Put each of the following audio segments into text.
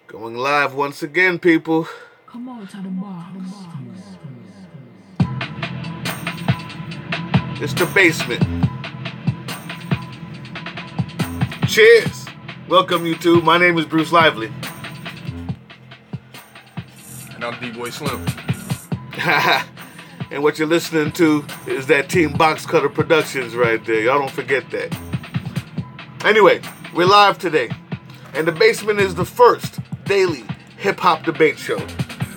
Going live once again, people. Come on to the bar. It's the basement. Cheers. Welcome, YouTube. My name is Bruce Lively. And I'm D-Boy Slim. And what you're listening to is that Team Box Cutter Productions right there. Y'all don't forget that. Anyway, we're live today. And the basement is the first daily hip-hop debate show.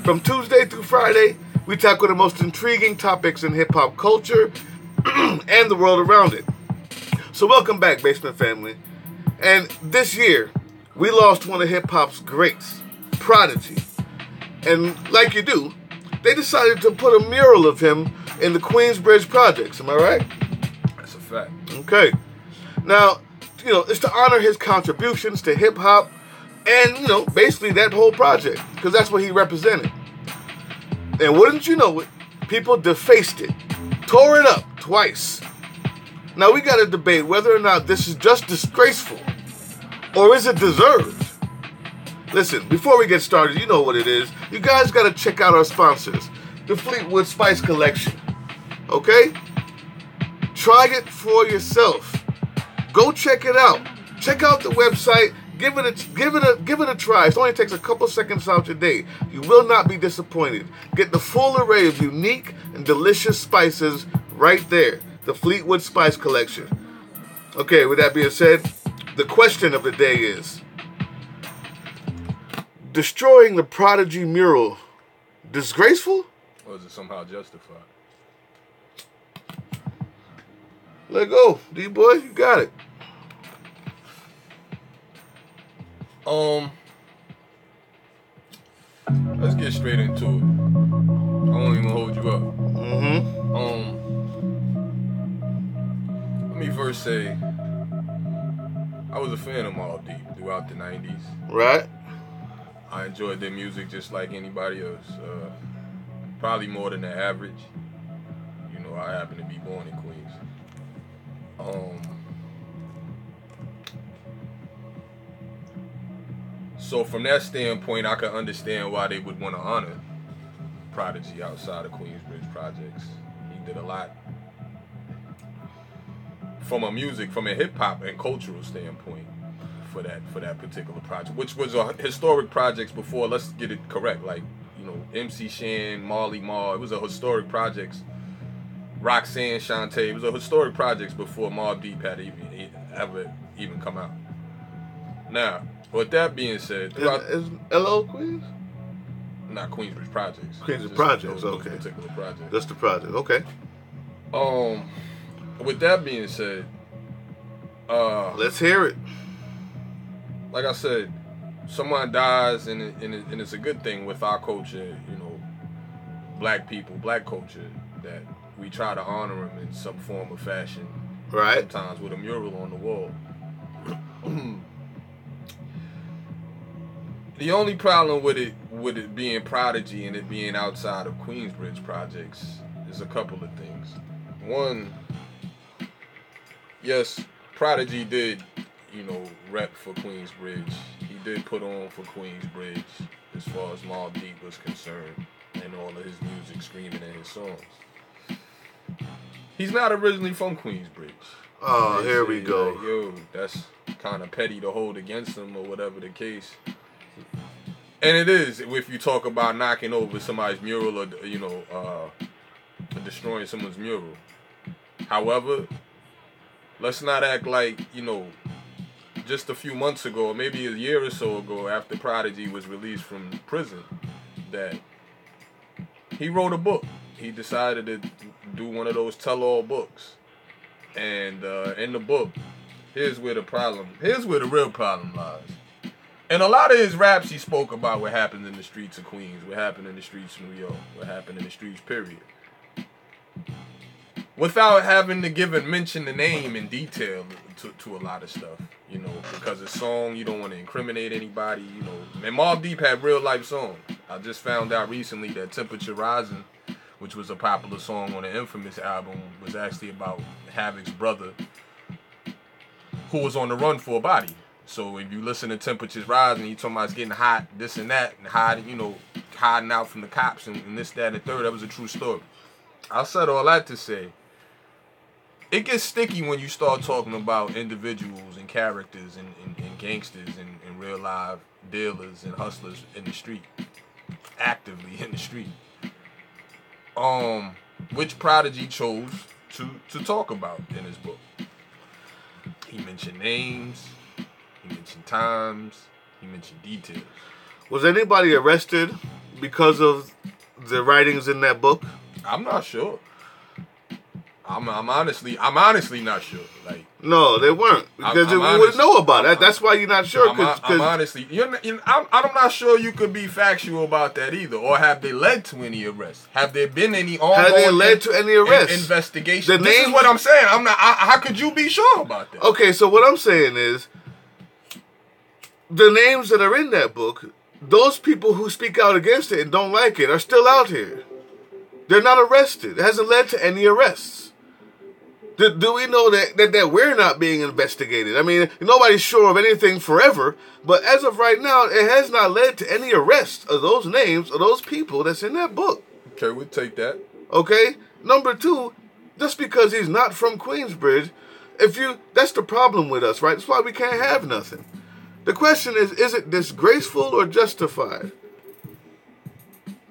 From Tuesday through Friday, we tackle the most intriguing topics in hip-hop culture and the world around it. So welcome back, Basement family. And this year, we lost one of hip-hop's greats, Prodigy. And like you do, they decided to put a mural of him in the Queensbridge projects. Am I right? That's a fact. Okay. Now, it's to honor his contributions to hip-hop and, basically that whole project, because that's what he represented. And wouldn't you know it, people defaced it, tore it up twice. Now, we got to debate whether or not this is just disgraceful or is it deserved. Listen, before we get started, you know what it is. You guys got to check out our sponsors, the Fleetwood Spice Collection. Okay? Try it for yourself. Go check it out. Check out the website. Give it a try. It only takes a couple seconds out your day. You will not be disappointed. Get the full array of unique and delicious spices right there. The Fleetwood Spice Collection. Okay, with that being said, the question of the day is, destroying the Prodigy mural, disgraceful? Or is it somehow justified? Let go, D-boy, you got it. Let's get straight into it. I won't even hold you up. Let me first say, I was a fan of Mural throughout the 90s. Right. I enjoyed their music just like anybody else. Probably more than the average. I happen to be born in Queens. So from that standpoint, I can understand why they would want to honor Prodigy outside of Queensbridge projects. He did a lot from a hip hop and cultural standpoint for that particular project, which was a historic projects before. Let's get it correct, like MC Shan, Marley Marl. It was a historic projects. Roxanne Shante. It was a historic projects before Mobb Deep had ever even come out. Now, with that being said, is LO Queens? Not Queensbridge projects. Queensbridge projects, those okay. Particular projects. That's the project, okay. With that being said, let's hear it. Like I said, someone dies, and it's a good thing with our culture, black people, black culture, that we try to honor them in some form of fashion. Right. Sometimes with a mural on the wall. The only problem with it being Prodigy and it being outside of Queensbridge projects is a couple of things. One, yes, Prodigy did, rep for Queensbridge. He did put on for Queensbridge as far as Mobb Deep was concerned, and all of his music screaming in his songs. He's not originally from Queensbridge. Oh, here we go. Like, yo, that's kind of petty to hold against him or whatever the case. And it is, if you talk about knocking over somebody's mural or, destroying someone's mural. However, let's not act like, just a few months ago, or maybe a year or so ago, after Prodigy was released from prison, that he wrote a book. He decided to do one of those tell-all books. And in the book, here's where the real problem lies. And a lot of his raps, he spoke about what happened in the streets of Queens, what happened in the streets of New York, what happened in the streets, period. Without having to give and mention the name in detail to a lot of stuff, because it's song, you don't want to incriminate anybody, And Mobb Deep had real life songs. I just found out recently that Temperature Rising, which was a popular song on the Infamous album, was actually about Havoc's brother, who was on the run for a body. So if you listen to Temperatures Rising, you talking about it's getting hot, this and that, and hiding, hiding out from the cops and this, that, and the third. That was a true story. I said all that to say, it gets sticky when you start talking about individuals and characters and gangsters and real live dealers and hustlers in the street, actively in the street. Which Prodigy chose to talk about in his book. He mentioned names, he mentioned times, he mentioned details. Was anybody arrested because of the writings in that book? I'm not sure. I'm honestly not sure. Like, no, they weren't, because we wouldn't know about it. That's why you're not sure. I'm honestly, I'm not sure you could be factual about that either. Or have they led to any arrests? Have there been any ongoing? Have they led to any arrests? Investigation. This is what I'm saying. I'm not. How could you be sure about that? Okay, so what I'm saying is, the names that are in that book, those people who speak out against it and don't like it are still out here. They're not arrested. It hasn't led to any arrests. Do we know that we're not being investigated? I mean, nobody's sure of anything forever, but as of right now, it has not led to any arrests of those names of those people that's in that book. Okay, we'll take that. Okay? Number two, just because he's not from Queensbridge, that's the problem with us, right? That's why we can't have nothing. The question is it disgraceful or justified?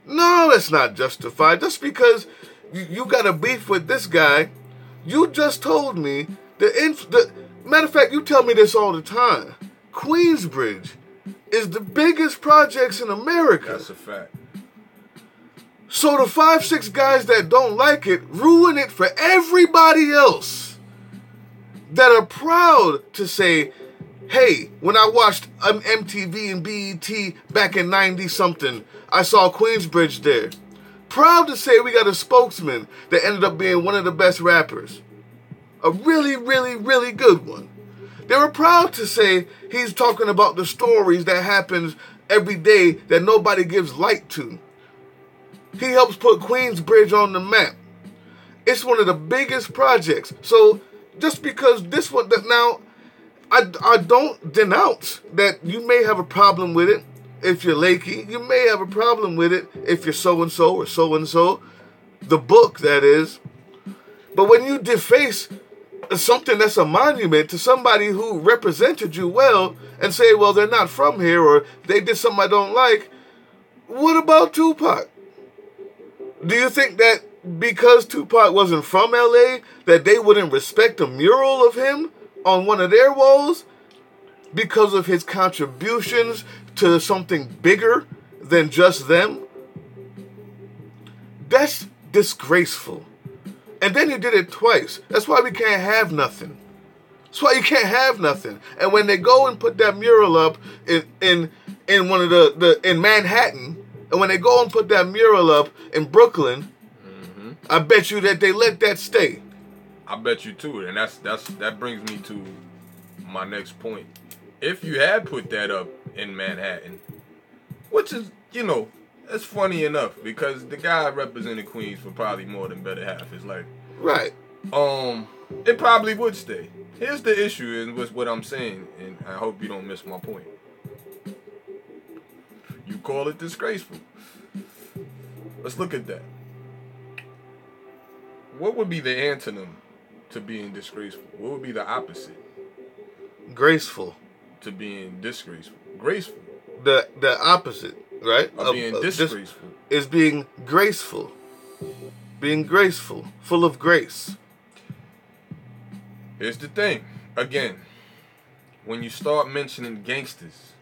No, that's not justified. Just because you got a beef with this guy, you just told me the matter of fact, you tell me this all the time. Queensbridge is the biggest projects in America. That's a fact. So the 5-6 guys that don't like it ruin it for everybody else that are proud to say, hey, when I watched MTV and BET back in 90-something, I saw Queensbridge there. Proud to say we got a spokesman that ended up being one of the best rappers. A really, really, really good one. They were proud to say he's talking about the stories that happens every day that nobody gives light to. He helps put Queensbridge on the map. It's one of the biggest projects. So just because this one, now, I don't denounce that you may have a problem with it. If you're Lakey, you may have a problem with it if you're so-and-so or so-and-so. The book, that is. But when you deface something that's a monument to somebody who represented you well and say, well, they're not from here or they did something I don't like, what about Tupac? Do you think that because Tupac wasn't from L.A., that they wouldn't respect a mural of him on one of their walls because of his contributions to something bigger than just them? That's disgraceful. And then he did it twice. That's why we can't have nothing. That's why you can't have nothing. And when they go and put that mural up in one of in Manhattan, and when they go and put that mural up in Brooklyn, I bet you that they let that stay. I bet you too, and that brings me to my next point. If you had put that up in Manhattan, which is, it's funny enough because the guy represented Queens for probably more than better half of his life. Right. It probably would stay. Here's the issue, and with what I'm saying, and I hope you don't miss my point. You call it disgraceful. Let's look at that. What would be the antonym to being disgraceful? What would be the opposite? Graceful. To being disgraceful. Graceful. The opposite, right? Of being disgraceful. Is being graceful. Being graceful. Full of grace. Here's the thing. Again, when you start mentioning gangsters,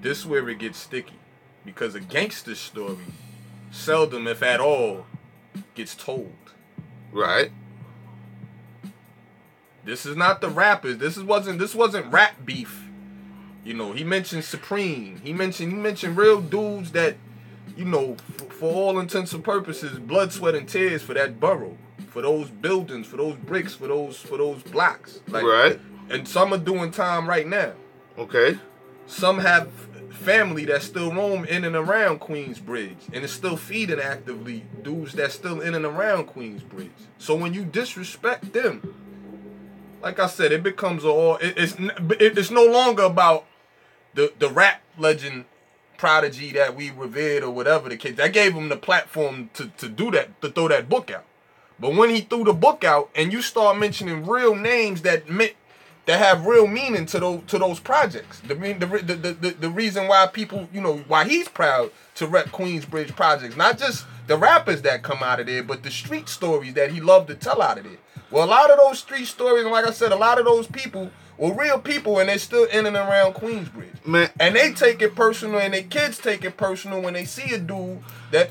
this is where it gets sticky. Because a gangster story seldom, if at all, gets told. Right. This is not the rappers. This wasn't rap beef. He mentioned Supreme. He mentioned real dudes that, for all intents and purposes, blood, sweat, and tears for that borough, for those buildings, for those bricks, for those blocks. Right. And some are doing time right now. Okay. Some have family that still roam in and around Queensbridge and is still feeding actively dudes that's still in and around Queensbridge. So when you disrespect them, like I said, it becomes it's no longer about the rap legend Prodigy that we revered or whatever the case. That gave him the platform to do that, to throw that book out. But when he threw the book out and you start mentioning real names that have real meaning to those projects, the reason why people, why he's proud to rep Queensbridge projects, not just the rappers that come out of there, but the street stories that he loved to tell out of there. Well, a lot of those street stories, and like I said, a lot of those people were real people, and they're still in and around Queensbridge. Man. And they take it personal, and their kids take it personal when they see a dude that.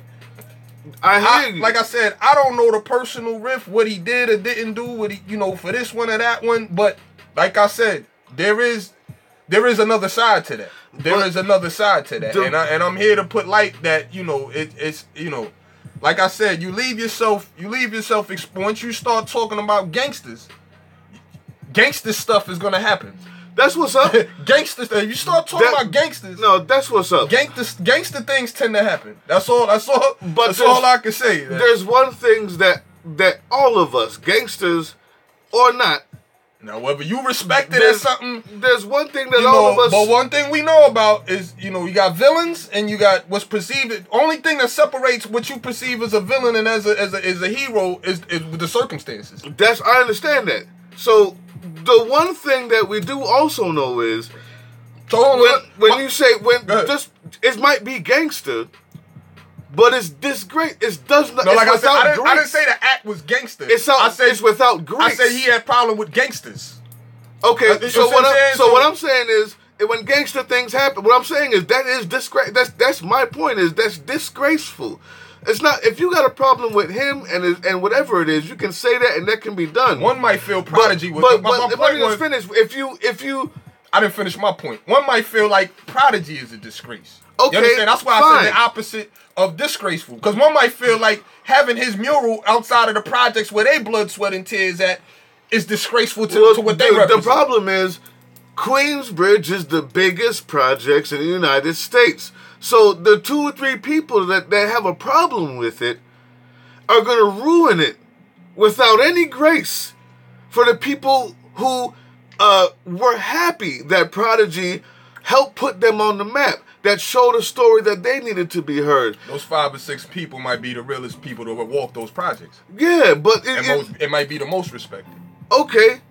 I hear you. Like I said, I don't know the personal riff, what he did or didn't do, what he, for this one or that one. But like I said, there is another side to that. There is another side to that, and I'm here to put light that it's like I said, you leave yourself once you start talking about gangster stuff is gonna happen. That's what's up. Gangster stuff. You start talking about gangsters. No, that's what's up. Gangster things tend to happen. That's all. But that's all I can say. There's one thing that all of us, gangsters or not. Now, whether you respect it as something, there's one thing that all of us. But one thing we know about is, you got villains and you got what's perceived. The only thing that separates what you perceive as a villain and as a hero is the circumstances. I understand that. So the one thing that we do also know is, when you say it might be gangster. But it's disgrace. It does not. No, like I said, I grace. didn't say the act was gangster. It's without grace. I said he had problem with gangsters. Okay, so what I'm saying is, when gangster things happen, what I'm saying is that is disgrace. That's my point. Is that's disgraceful. It's not. If you got a problem with him and whatever it is, you can say that and that can be done. One might feel Prodigy was. But let me just finish. If you. I didn't finish my point. One might feel like Prodigy is a disgrace. Okay, you understand? That's why I said the opposite of disgraceful. Because one might feel like having his mural outside of the projects where they blood, sweat, and tears at is disgraceful to what they represent. The problem is, Queensbridge is the biggest projects in the United States. So the 2 or 3 people that have a problem with it are going to ruin it without any grace for the people who were happy that Prodigy helped put them on the map, that showed a story that they needed to be heard. Those 5 or 6 people might be the realest people that would walk those projects. Yeah, but it might be the most respected. Okay,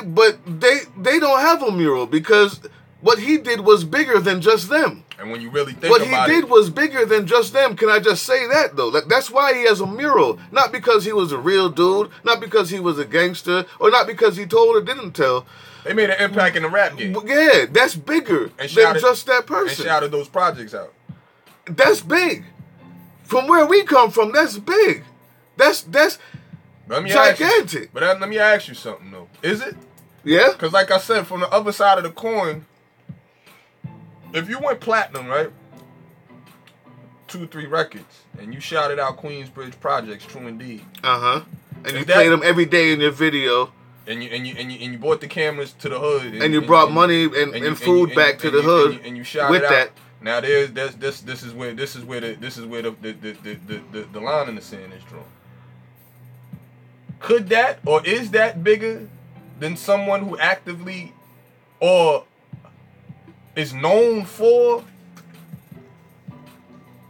but they don't have a mural because what he did was bigger than just them. And when you really think what about he did was bigger than just them. Can I just say that though? That's why he has a mural, not because he was a real dude, not because he was a gangster, or not because he told or didn't tell. They made an impact in the rap game. Yeah, that's bigger than just that person. And shouted those projects out. That's big. From where we come from, that's big. That's gigantic. But let me ask you something though. Is it? Yeah. Because like I said, from the other side of the coin, if you went platinum, right? 2 or 3 records, and you shouted out Queensbridge projects, true indeed. And you played them every day in your video. And you bought the cameras to the hood, and you brought money and food back to the hood, and you shouted with out. that. Now this is where the line in the sand is drawn. Could that or is that bigger than someone who actively or is known for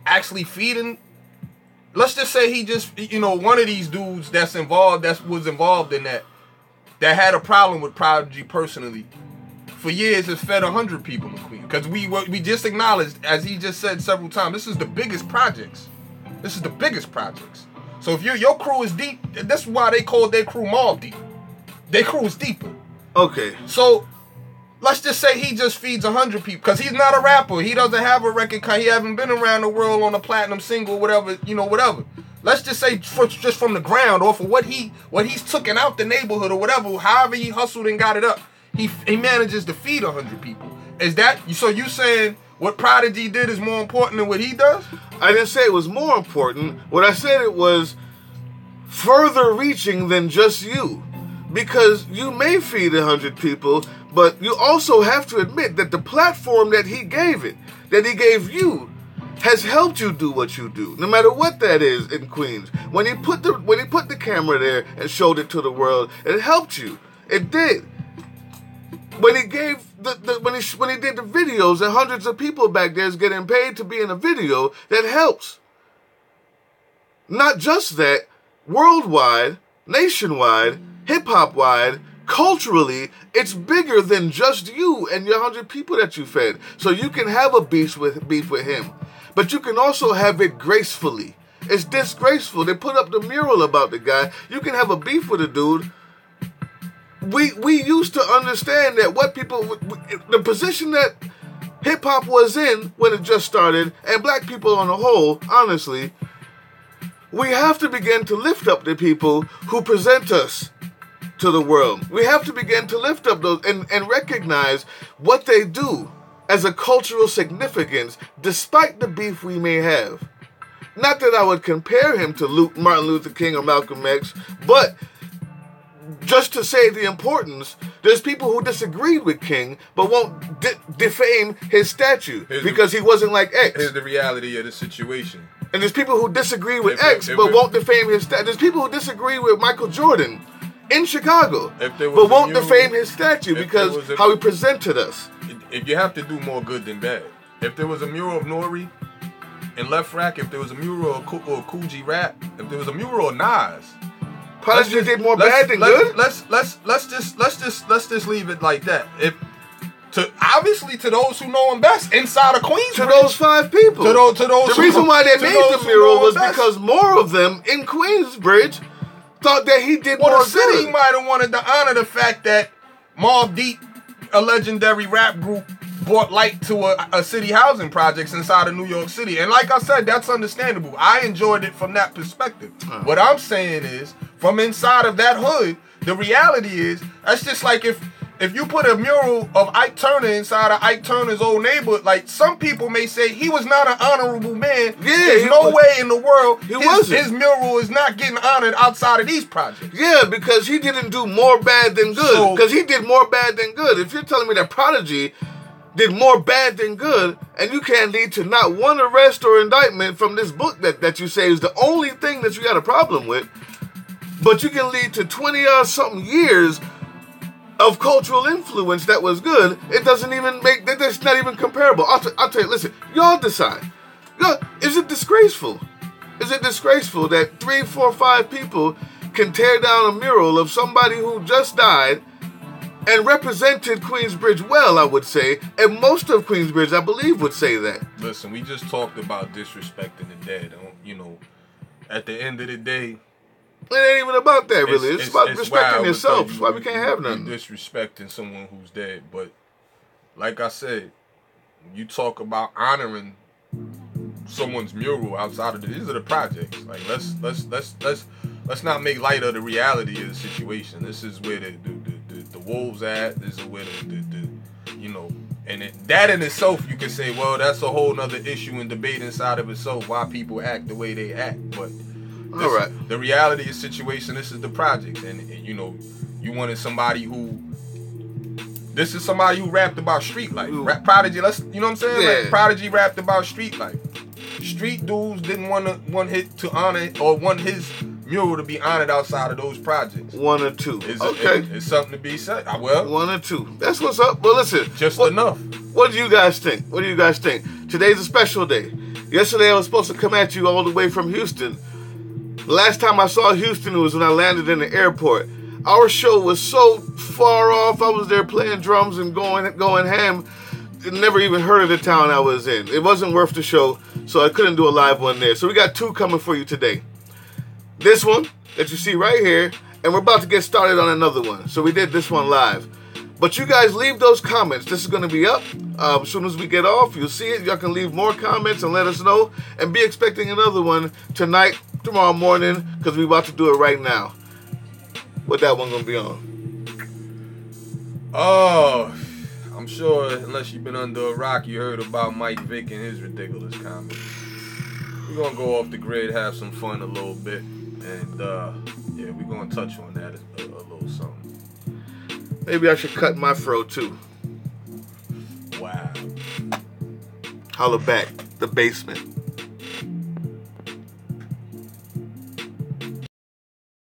actually feeding? Let's just say he just one of these dudes that was involved in that had a problem with Prodigy personally for years has fed 100 people in Queens. Because we just acknowledged, as he just said several times, this is the biggest projects. This is the biggest projects. So if your crew is deep, that's why they called their crew Mob Deep. Their crew is deeper. Okay. So let's just say he just feeds 100 people. Because he's not a rapper. He doesn't have a record. He haven't been around the world on a platinum single, whatever, whatever. Let's just say just from the ground, or for what he's taken out the neighborhood or whatever, however he hustled and got it up, he manages to feed 100 people. Is that so? You saying what Prodigy did is more important than what he does? I didn't say it was more important. What I said it was further reaching than just you, because you may feed 100 people, but you also have to admit that the platform that he gave you, has helped you do what you do, no matter what that is in Queens. When he put the camera there and showed it to the world, it helped you. It did. When he gave when he did the videos and hundreds of people back there is getting paid to be in a video, that helps. Not just that, worldwide, nationwide, hip-hop wide, culturally, it's bigger than just you and your 100 people that you fed. So you can have a beef with him. But you can also have it gracefully. It's disgraceful. They put up the mural about the guy. You can have a beef with a dude. We used to understand that the position that hip-hop was in when it just started, and black people on the whole, honestly, we have to begin to lift up the people who present us to the world. We have to begin to lift up those and recognize what they do as a cultural significance, despite the beef we may have. Not that I would compare him to Martin Luther King or Malcolm X, but just to say the importance, there's people who disagreed with King, but won't defame his statue because he wasn't like X. Here's the reality of the situation. And there's people who disagree with X, but won't defame his statue. There's people who disagree with Michael Jordan in Chicago, but won't defame his statue because how he presented us. If you have to do more good than bad. If there was a mural of Nori in Left Rack, if there was a mural of Coogee Rap, if there was a mural of Nas, Prodigy did more bad than good. Let's just leave it like that. Obviously to those who know him best inside of Queensbridge, to those 5 people, to those the reason why they made the mural was because more of them in Queensbridge thought that he did more good. The city might have wanted to honor the fact that Mobb Deep, a legendary rap group, brought light to a city housing projects inside of New York City. And like I said, that's understandable. I enjoyed it from that perspective. What I'm saying is, from inside of that hood, the reality is, that's just like if you put a mural of Ike Turner inside of Ike Turner's old neighborhood, like some people may say he was not an honorable man. Yeah, there's no way in the world his mural is not getting honored outside of these projects. Yeah, because he didn't do more bad than good. Because he did more bad than good. If you're telling me that Prodigy did more bad than good, and you can't lead to not one arrest or indictment from this book that you say is the only thing that you got a problem with, but you can lead to 20-something years of cultural influence that was good, it doesn't even make, that's not even comparable. I'll tell you, listen, y'all decide. Is it disgraceful? Is it disgraceful that 3, 4, 5 people can tear down a mural of somebody who just died and represented Queensbridge well, I would say, and most of Queensbridge, I believe, would say that. Listen, we just talked about disrespecting the dead. You know, at the end of the day, it ain't even about that, really. It's about respecting yourself. That's why we can't have nothing. You're disrespecting someone who's dead. But like I said, you talk about honoring someone's mural outside of these are the projects. Like let's not make light of the reality of the situation. This is where the wolves at. This is where that in itself you can say, well, that's a whole nother issue and debate inside of itself why people act the way they act. But all right, the reality of the situation, this is the project, and you wanted somebody who. This is somebody who rapped about street life. Prodigy, you know what I'm saying? Yeah. Like Prodigy rapped about street life. Street dudes didn't want his mural to be honored outside of those projects. 1 or 2. It's something to be said. Well, 1 or 2. That's what's up. But listen, enough. What do you guys think? Today's a special day. Yesterday I was supposed to come at you all the way from Houston. The last time I saw Houston was when I landed in the airport. Our show was so far off. I was there playing drums and going ham. Never even heard of the town I was in. It wasn't worth the show, so I couldn't do a live one there. So we got 2 coming for you today. This one that you see right here, and we're about to get started on another one. So we did this one live. But you guys leave those comments. This is going to be up. As soon as we get off, you'll see it. Y'all can leave more comments and let us know. And be expecting another one tonight, tomorrow morning, because we're about to do it right now. What that one gonna be on? Oh, I'm sure unless you've been under a rock, you heard about Mike Vick and his ridiculous comments. We're gonna go off the grid, have some fun a little bit, and we're gonna touch on that a little something. Maybe I should cut my fro too. Wow. Holla back, the basement.